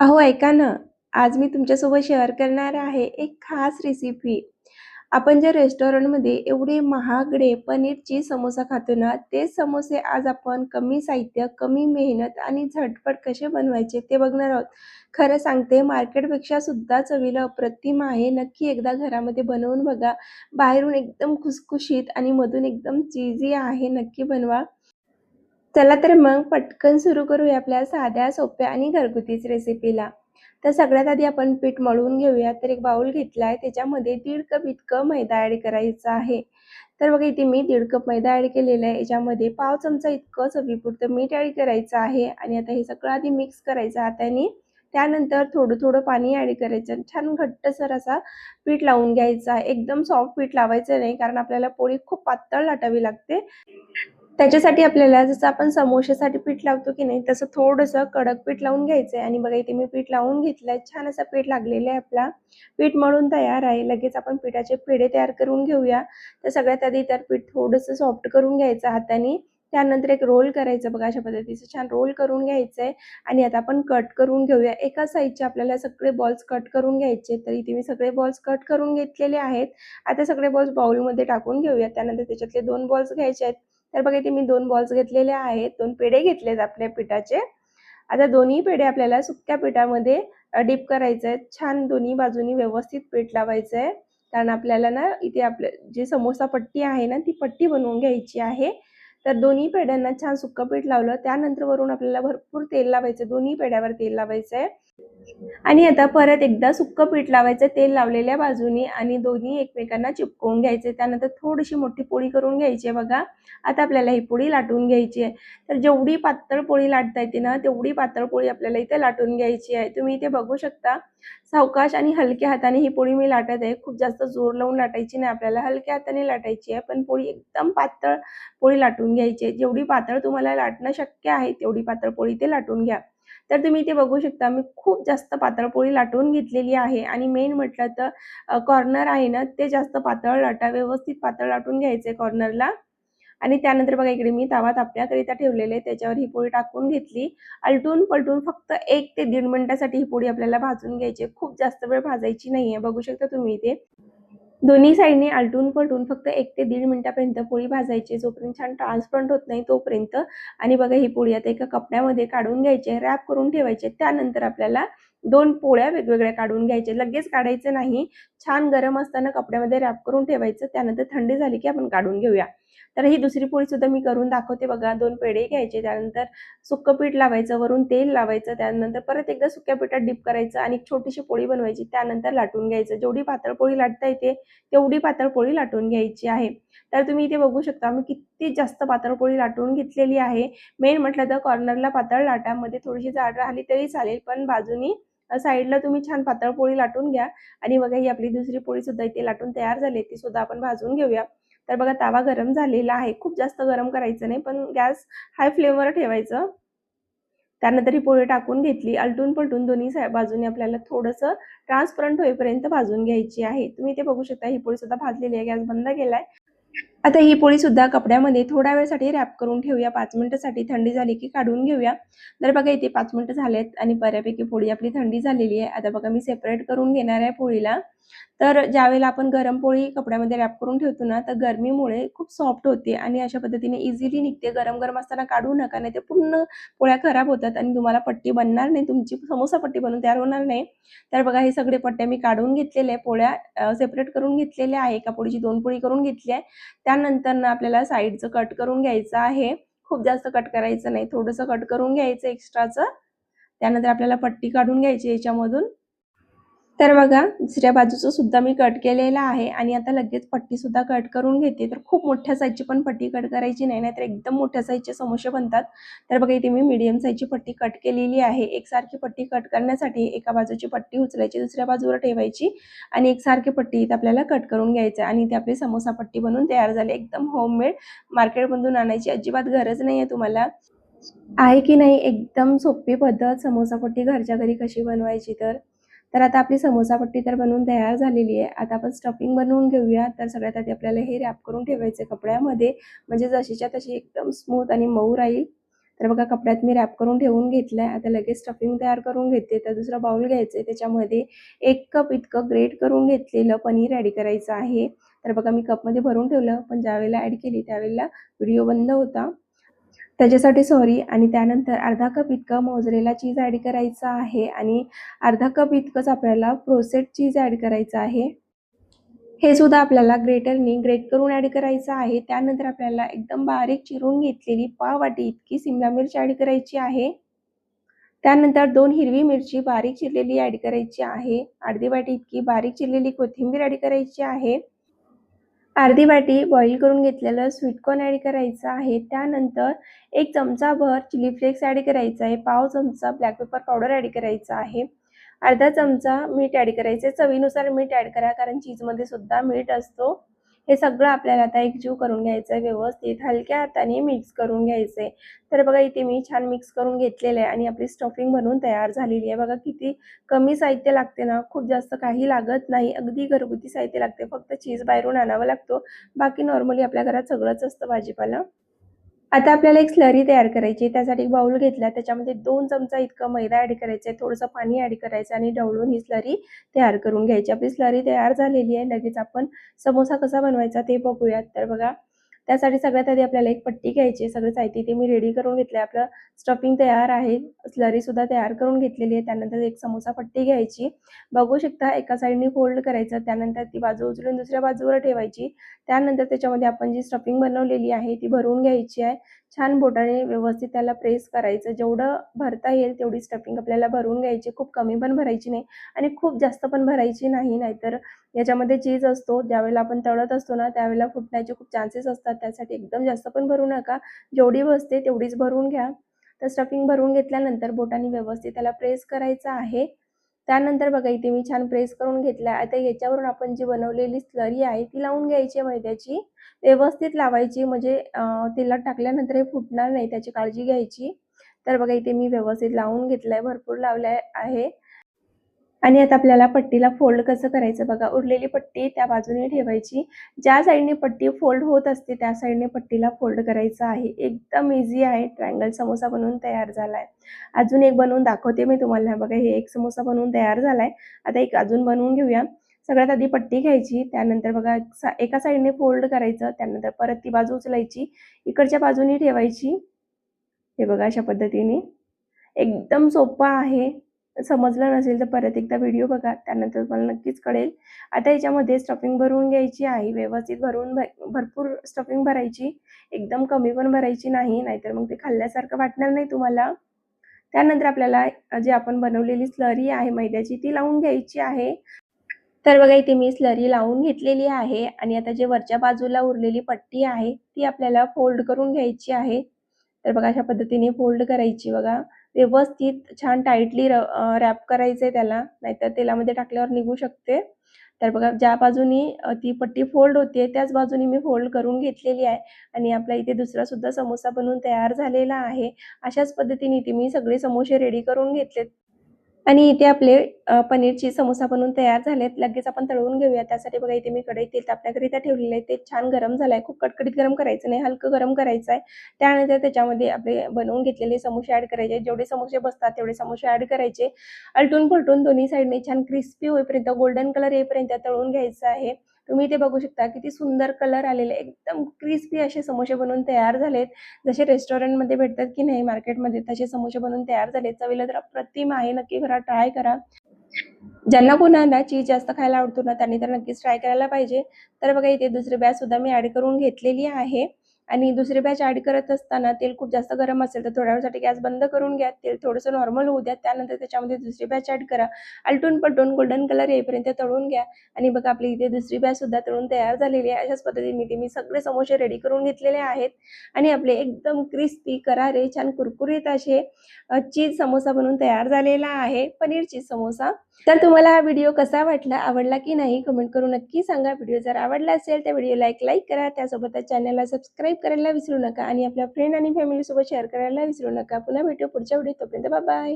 अहो ऐका ना, आज मी तुमच्यासोबत शेअर करणार आहे एक खास रेसिपी. आपण ज्या रेस्टॉरंटमध्ये एवढे महागडे पनीरची समोसा खातो ना, तेच समोसे आज आपण कमी साहित्य, कमी मेहनत आणि झटपट कसे बनवायचे ते बघणार आहोत. खरं सांगते मार्केटपेक्षा सुद्धा चवीला अप्रतिम आहे. नक्की एकदा घरामध्ये बनवून बघा. बाहेरून एकदम खुसखुशीत आणि मधून एकदम चीझी आहे. नक्की बनवा. चला तर मग पटकन सुरू करूया आपल्या साध्या, सोप्या आणि घरगुतीच रेसिपीला. तर सगळ्यात आधी आपण पीठ मळून घेऊया. तर एक बाउल घेतलाय, त्याच्यामध्ये 1.5 कप इतकं मैदा ॲड करायचा आहे. तर बघा इथे मी 1.5 कप मैदा ॲड केलेला आहे. याच्यामध्ये पाव चमचा इतकं चवीपुरतं मीठ ॲड करायचं आहे आणि आता हे सगळं आधी मिक्स करायचं हाताने. त्यानंतर थोडं-थोडं पाणी ॲड करायचं. छान घट्टसर असा पीठ लावून घ्यायचा आहे. एकदम सॉफ्ट पीठ लावायचं नाही, कारण आपल्याला पोळी खूप पातळ लाटावी लागते. त्याच्यासाठी आपल्याला जसं आपण समोश्यासाठी पीठ लावतो की नाही, तसं थोडंसं कडक पीठ लावून घ्यायचं आहे आणि बघा इथे मी पीठ लावून घेतलंय. छान असं पीठ लागलेलं आहे आपला. पीठ मळून तयार आहे. लगेच आपण पिठाचे पेढे तयार करून घेऊया. तर सगळ्यात आधी तर पीठ थोडंसं सॉफ्ट करून घ्यायचं हाताने. त्यानंतर एक रोल करायचं बघा अशा पद्धतीचं छान रोल करून घ्यायचंय आणि आता आपण कट करून घेऊया. एका साइडचे आपल्याला सगळे बॉल्स कट करून घ्यायचे. तर इथे मी सगळे बॉल्स कट करून घेतलेले आहेत. आता सगळे बॉल्स बाउलमध्ये टाकून घेऊया. त्यानंतर त्याच्यातले 2 बॉल्स घ्यायचे आहेत. तर बघा इथे मी 2 बॉल्स घेतलेले आहेत. 2 पेढे घेतलेत आपल्या पिठाचे. आता दोन्ही पेढे आपल्याला सुक्या पिठामध्ये डिप करायचे आहेत. छान दोन्ही बाजूनी व्यवस्थित पीठ लावायचं आहे. कारण आपल्याला ना इथे आपल्या जी समोसा पट्टी आहे ना, ती पट्टी बनवून घ्यायची आहे. तर दोन्ही पेढ्यांना छान सुक्कं पीठ लावलं. त्यानंतर वरून आपल्याला भरपूर तेल लावायचं. दोन्ही पेढ्यावर तेल लावायचं आहे. आणि आता परत एकदा सुक्कं पीठ लावायचं तेल लावलेल्या बाजूनी आणि दोन्ही एकमेकांना चिपकवून घ्यायचे. त्यानंतर थोडीशी मोठी पोळी करून घ्यायची आहे बघा. आता आपल्याला ही पोळी लाटून घ्यायची आहे. तर जेवढी पातळ पोळी लाटता येते ना, तेवढी पातळ पोळी आपल्याला इथे लाटून घ्यायची आहे. तुम्ही इथे बघू शकता. सावकाश आणि हलक्या हाताने ही पोळी मी लाटत आहे. खूप जास्त जोर लावून लाटायची नाही आपल्याला, हलक्या हाताने लाटायची आहे. पण पोळी एकदम पातळ पोळी लाटून घ्यायची आहे. जेवढी पातळ तुम्हाला लाटणं शक्य आहे, तेवढी पातळ पोळी इथे लाटून घ्या. तर तुम्ही इथे बघू शकता मी खूप जास्त पातळ पोळी लाटून घेतलेली आहे आणि मेन म्हटलं तर कॉर्नर आहे ना, ते जास्त पातळ लाटा. व्यवस्थित पातळ लाटून घ्यायचे कॉर्नरला आणि त्यानंतर बघा इकडे मी तवा तापण्याकरिता ठेवलेले आहे. त्याच्यावर ही पोळी टाकून घेतली. आलटून-पलटून फक्त 1 ते 1.5 मिनिटासाठी ही पोळी आपल्याला भाजून घ्यायची आहे. खूप जास्त वेळ भाजायची नाहीये. बघू शकता तुम्ही इथे. दोन्ही साइडने आलटून-पलटून फक्त 1 ते 1.5 मिनिटापर्यंत पोळी भाजायची. जोपर्यंत छान ट्रान्सपरंट होत नाही तोपर्यंत. आणि बघा ही पोळी आता एका कपड्यामध्ये काढून घ्यायची आहे, रॅप करून ठेवायची आहे. त्यानंतर आपल्याला 2 पोळ्या वेगवेगळ्या काढून घ्यायच्या. लगेच काढायचं नाही. छान गरम असताना कपड्यामध्ये रॅप करून ठेवायचं. त्यानंतर थंडी झाली की आपण काढून घेऊया. तर ही दुसरी पोळी सुद्धा मी करून दाखवते बघा. 2 पेढे घ्यायचे. त्यानंतर सुक्कं पीठ लावायचं, वरून तेल लावायचं. त्यानंतर परत एकदा सुक्या पिठात डिप करायचं आणि एक छोटीशी पोळी बनवायची. त्यानंतर लाटून घ्यायचं. जेवढी पातळ पोळी लाटता येते तेवढी पातळ पोळी लाटून घ्यायची आहे. तर तुम्ही इथे बघू शकता मी किती जास्त पातळ पोळी लाटून घेतलेली आहे. मेन म्हटलं तर कॉर्नरला पातळ लाटा, मध्ये थोडीशी जाड राहिली तरी चालेल, पण बाजूनी साईडला तुम्ही छान पातळ पोळी लाटून घ्या. आणि बघा ही आपली दुसरी पोळी सुद्धा इथे लाटून तयार झाली. ती सुद्धा आपण भाजून घेऊया. तर बघा तवा गरम झालेला आहे. खूप जास्त गरम करायचं नाही, पण गॅस हाय फ्लेमवर ठेवायचं. त्यानंतर ही पोळी टाकून घेतली. आलटून-पलटून दोन्ही बाजूने आपल्याला थोडंसं ट्रान्सपरंट होईपर्यंत भाजून घ्यायची आहे. तुम्ही इथे बघू शकता ही पोळी सुद्धा भाजलेली आहे. गॅस बंद केलाय. आता ही पोळी सुद्धा कपड्यामध्ये थोड्या वेळसाठी रॅप करून ठेवूया. 5 मिनिटासाठी. थंडी झाली की काढून घेऊया. तर बघा इथे 5 मिनिटं झालेत आणि बऱ्यापैकी पोळी आपली थंडी झालेली आहे. आता बघा मी सेपरेट करून घेणार आहे पोळीला. तर ज्यावेळेला आपण गरम पोळी कपड्यामध्ये रॅप करून ठेवतो ना, तर गरमीमुळे खूप सॉफ्ट होते आणि अशा पद्धतीने इझिली निघते. गरम-गरम असताना काढू नका, नाहीतर पूर्ण पोळ्या खराब होतात आणि तुम्हाला पट्टी बनणार नाही. तुमची समोसा पट्टी बनून तयार होणार नाही. तर बघा हे सगळे पट्ट्या मी काढून घेतलेल्या पोळ्या सेपरेट करून घेतलेल्या आहे. एका पोळीची 2 पोळी करून घेतली आहे. त्यानंतर ना आपल्याला साइडचं कट करून घ्यायचं आहे. खूप जास्त कट करायचं नाही. थोडंसं कट करून घ्यायचं एक्स्ट्राचं. त्यानंतर आपल्याला पट्टी काढून घ्यायची याच्यामधून. तर बघा दुसऱ्या बाजूचं सुद्धा मी कट केलेलं आहे आणि आता लगेच पट्टी सुद्धा कट करून घेते. तर खूप मोठ्या साईजची पण पट्टी कट करायची नाही, नाहीतर एकदम मोठ्या साईजचे समोसे बनतात. तर बघा इथे मी मीडियम साईजची पट्टी कट केलेली आहे. एकसारखी पट्टी कट करण्यासाठी एका बाजूची पट्टी उचलायची, दुसऱ्या बाजूला ठेवायची आणि एकसारखी पट्टी इथे आपल्याला कट करून घ्यायचं आणि इथे आपली समोसा पट्टी बनून तयार झाली. एकदम होममेड. मार्केटमधून आणायची अजिबात गरज नाहीये तुम्हाला. आहे की नाही एकदम सोपी पद्धत समोसा पट्टी घरच्या घरी कशी बनवायची तर. तर आता आपली समोसा पट्टी तर बनवून तयार झालेली आहे. आता आपण स्टफिंग बनवून घेऊया. तर सगळ्यात आधी आपल्याला हे रॅप करून ठेवायचे कपड्यामध्ये, म्हणजे जशीच्या तशी एकदम स्मूथ आणि मऊ राहील. तर बघा कपड्यात मी रॅप करून ठेवून घेतलाय. आता लगेच स्टफिंग तयार करून घेते. तर दुसरा बाउल घ्यायचा आहे. त्याच्यामध्ये 1 कप इतकं ग्रेट करून घेतलेलं पनीर ॲड करायचं आहे. तर बघा मी कपमध्ये भरून ठेवलं, पण ज्यावेळेला ॲड केली त्यावेळेला व्हिडिओ बंद होता. त्याच्यासाठी सॉरी. आणि त्यानंतर अर्धा कप इतकं मोझरेला चीज ॲड करायचं आहे आणि अर्धा कप इतकंच आपल्याला प्रोसेस्ड चीज ॲड करायचं आहे. हे सुद्धा आपल्याला ग्रेटरने ग्रेट करून ॲड करायचं आहे. त्यानंतर आपल्याला एकदम बारीक चिरून घेतलेली पाव वाटी इतकी सिमला मिरची ॲड करायची आहे. त्यानंतर 2 हिरवी मिरची बारीक चिरलेली ॲड करायची आहे. अर्धी वाटी इतकी बारीक चिरलेली कोथिंबीर ॲड करायची आहे. अर्धी वाटी बॉईल करून घेतलेलं स्वीट कॉर्न ॲड करायचं आहे. त्यानंतर 1 चमचाभर चिली फ्लेक्स ॲड करायचा आहे. पाव चमचा ब्लॅक पेपर पावडर ॲड करायचा आहे. अर्धा चमचा मीठ ॲड करायचं आहे. चवीनुसार मीठ ॲड करा, कारण चीजमध्ये सुद्धा मीठ असतो. हे सगळं आपल्याला आता एकजीव करून घ्यायचं आहे. व्यवस्थित हलक्या हाताने मिक्स करून घ्यायचं आहे. तर बघा इथे मी छान मिक्स करून घेतलेलं आहे आणि आपली स्टफिंग बनवून तयार झालेली आहे. बघा किती कमी साहित्य लागते ना, खूप जास्त काही लागत नाही. अगदी घरगुती साहित्य लागते. फक्त चीज बाहेरून आणावं लागतो. बाकी नॉर्मली आपल्या घरात सगळंच असतं भाजीपाला. आता आपल्याला एक स्लरी तयार करायची आहे. त्यासाठी एक बाउल घेतला. त्याच्यामध्ये 2 चमचा इतकं मैदा ॲड करायचं आहे. थोडंसं पाणी ॲड करायचं आणि ढवळून ही स्लरी तयार करून घ्यायची. आपली स्लरी तयार झालेली आहे. लगेच आपण समोसा कसा बनवायचा ते बघूयात. तर बघा त्यासाठी सगळ्यात आधी आपल्याला एक पट्टी घ्यायची आहे. सगळं साहित्य ते मी रेडी करून घेतलं आहे. आपलं स्टफिंग तयार आहे. स्लरीसुद्धा तयार करून घेतलेली आहे. त्यानंतर एक समोसा पट्टी घ्यायची. बघू शकता एका साईडने फोल्ड करायचं. त्यानंतर ती बाजू उचलून दुसऱ्या बाजूवर ठेवायची. त्यानंतर त्याच्यामध्ये आपण जी स्टफिंग बनवलेली आहे ती भरून घ्यायची आहे. छान बोटाने व्यवस्थित त्याला प्रेस करायचं. जेवढं भरता येईल तेवढी स्टफिंग आपल्याला भरून घ्यायची. खूप कमी पण भरायची नाही आणि खूप जास्त पण भरायची नाही. नाहीतर याच्यामध्ये चीज असतो. ज्यावेळेला आपण तळत असतो ना, त्यावेळेला फुटण्याचे खूप चान्सेस असतात. त्यासाठी एकदम जास्त पण भरू नका. जेवढी बसते तेवढीच भरून घ्या. तर स्टफिंग भरून घेतल्यानंतर बोटाने व्यवस्थित त्याला प्रेस करायचं आहे. त्यानंतर बघा इथे मी छान प्रेस करून घेतला. आता याच्यावरून आपण जी बनवलेली स्लरी आहे ती लावून घ्यायची आहे मैद्याची. व्यवस्थित लावायची, म्हणजे तेलात टाकल्यानंतर हे फुटणार नाही, त्याची काळजी घ्यायची. तर बघा इथे मी व्यवस्थित लावून घेतलंय, भरपूर लावलंय आहे. आणि आता आपल्याला पट्टीला फोल्ड कसं करायचं बघा. उरलेली पट्टी त्या बाजूने ठेवायची. ज्या साईडने पट्टी फोल्ड होत असते त्या साईडने पट्टीला फोल्ड करायचं आहे. एकदम इझी आहे. ट्रायंगल समोसा बनवून तयार झालाय. अजून एक बनवून दाखवते मी तुम्हाला. बघा हे एक समोसा बनवून तयार झालाय. आता एक अजून बनवून घेऊया. सगळ्यात आधी पट्टी घ्यायची. त्यानंतर बघा एका साईडने फोल्ड करायचं. त्यानंतर परत ती बाजू उचलायची. इकडच्या बाजूने ठेवायची. हे बघा अशा पद्धतीने. एकदम सोपं आहे. समजलं नसेल तर परत एकदा व्हिडिओ बघा. त्यानंतर तुम्हाला नक्कीच कळेल. आता याच्यामध्ये स्टफिंग भरून घ्यायची आहे. व्यवस्थित भरपूर स्टफिंग भरायची. एकदम कमी पण भरायची नाही. नाहीतर मग ते खाल्ल्यासारखं वाटणार नाही तुम्हाला. त्यानंतर आपल्याला जी आपण बनवलेली स्लरी आहे मैद्याची ती लावून घ्यायची आहे. तर बघा इथे मी स्लरी लावून घेतलेली आहे आणि आता जे वरच्या बाजूला उरलेली पट्टी आहे ती आपल्याला फोल्ड करून घ्यायची आहे. तर बघा अशा पद्धतीने फोल्ड करायची बघा. व्यवस्थित छान टाईटली रॅप करायचंय त्याला, नाहीतर तेलामध्ये टाकल्यावर निघू शकते. तर बघा ज्या बाजूनी ती पट्टी फोल्ड होते त्याच बाजूनी मी फोल्ड करून घेतलेली आहे आणि आपला इथे दुसरा सुद्धा समोसा बनवून तयार झालेला आहे. अशाच पद्धतीने इथे मी सगळे समोसे रेडी करून घेतलेत. आणि इथे आपले पनीरची समोसा बनवून तयार झालेत. लगेच आपण तळून घेऊया. त्यासाठी बघा इथे मी कढईत तेल तापण्याकरिता ठेवलेलं आहे. ते छान गरम झालंय. खूप कडकडीत गरम करायचं नाही, हलकं गरम करायचं आहे. त्यानंतर त्याच्यामध्ये आपले बनवून घेतलेले समोसे ॲड करायचे. जेवढे समोसे बसतात तेवढे समोसे ॲड करायचे. आलटून-पलटून दोन्ही साइडने छान क्रिस्पी होईपर्यंत, गोल्डन कलर येईपर्यंत तळून घ्यायचं आहे. तुम्ही इथे बघू शकता किती सुंदर कलर आलेले. एकदम क्रिस्पी असे समोसे बनवून तयार झालेत. जसे रेस्टॉरंटमध्ये भेटतात की नाही मार्केटमध्ये, तसे समोसे बनवून तयार झालेत. चवीला तर अप्रतिम आहे. नक्की घरात ट्राय करा. ज्यांना कोणाला चीज जास्त खायला आवडतो ना, त्यांनी तर नक्कीच ट्राय करायला पाहिजे. तर बघा इथे दुसरी बॅच सुद्धा मी ॲड करून घेतलेली आहे आणि दुसरी बॅच ॲड करत असताना तेल खूप जास्त गरम असेल तर थोड्या वेळासाठी गॅस बंद करून घ्या. तेल थोडंसं नॉर्मल होऊ द्या. त्यानंतर त्याच्यामध्ये दुसरी बॅच ॲड करा. आलटून-पलटून गोल्डन कलर येईपर्यंत तळून घ्या आणि बघा आपली इथे दुसरी बॅच सुद्धा तळून तयार झालेली आहे. अशाच पद्धतीने इथे मी सगळे समोसे रेडी करून घेतलेले आहेत आणि आपले एकदम क्रिस्पी, करारे, छान कुरकुरीत असे चीज समोसा बनवून तयार झालेला आहे. पनीर चीज समोसा. तर तुम्हाला हा व्हिडिओ कसा वाटला, आवडला की नाही कमेंट करून नक्की सांगा. व्हिडिओ जर आवडला असेल तर व्हिडिओला एक लाईक करा. त्यासोबतच चॅनलला सबस्क्राईब करायला विसरू नका आणि आपल्या फ्रेंड आणि फॅमिलीसोबत शेअर करायला विसरू नका. पुन्हा भेटू पुढच्या व्हिडिओत. तोपर्यंत बाय बाय.